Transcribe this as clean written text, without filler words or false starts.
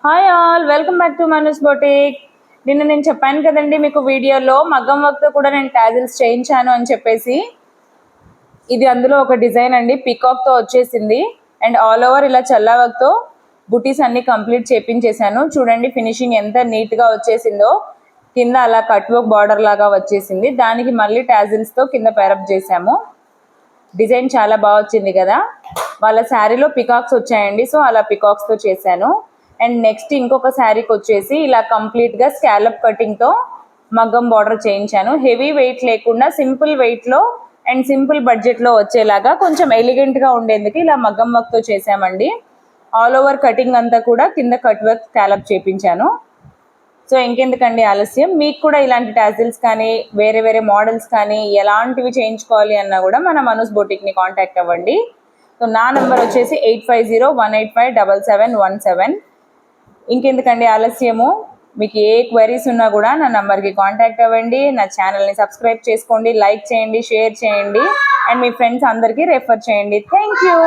Hi all, welcome back to మనూస్ boutique. నిన్న నేను చెప్పాను కదండి మీకు వీడియోలో మగ్గం వర్క్తో కూడా నేను టాజిల్స్ చేయించాను అని చెప్పేసి. ఇది అందులో ఒక డిజైన్ అండి, పీకాక్తో వచ్చేసింది. అండ్ ఆల్ ఓవర్ ఇలా చల్లా వర్క్తో బుటీస్ అన్ని కంప్లీట్ చేపించేశాను. చూడండి ఫినిషింగ్ ఎంత నీట్గా వచ్చేసిందో. కింద అలా కట్ వర్క్ బార్డర్ లాగా వచ్చేసింది, దానికి మళ్ళీ టాజిల్స్తో కింద పేరప్ చేసాము. డిజైన్ చాలా బాగా వచ్చింది కదా. వాళ్ళ శారీలో పికాక్స్ వచ్చాయండి, సో అలా పికాక్స్తో చేశాను. అండ్ నెక్స్ట్ ఇంకొక శారీకి వచ్చేసి ఇలా కంప్లీట్గా స్కాలప్ కటింగ్తో మగ్గం బార్డర్ చేయించాను. హెవీ వెయిట్ లేకుండా సింపుల్ వెయిట్లో అండ్ సింపుల్ బడ్జెట్లో వచ్చేలాగా కొంచెం ఎలిగెంట్గా ఉండేందుకు ఇలా మగ్గం వర్క్తో చేసామండి. ఆల్ ఓవర్ కటింగ్ అంతా కూడా కింద కట్ వర్క్ స్కాలప్ చేయించాను. సో ఇంకెందుకండి ఆలస్యం, మీకు కూడా ఇలాంటి టాజిల్స్ కానీ వేరే వేరే మోడల్స్ కానీ ఎలాంటివి చేయించుకోవాలి అన్నా కూడా మన మనూస్ బొటిక్ని కాంటాక్ట్ అవ్వండి. సో నా నెంబర్ వచ్చేసి 8501857717. ఇంకెందుకండి ఆలస్యము, మీకు ఏ క్వైరీస్ ఉన్నా కూడా నా నెంబర్కి కాంటాక్ట్ అవ్వండి. నా ఛానల్ని సబ్స్క్రైబ్ చేసుకోండి, లైక్ చేయండి, షేర్ చేయండి అండ్ మీ ఫ్రెండ్స్ అందరికీ రెఫర్ చేయండి. Thank you.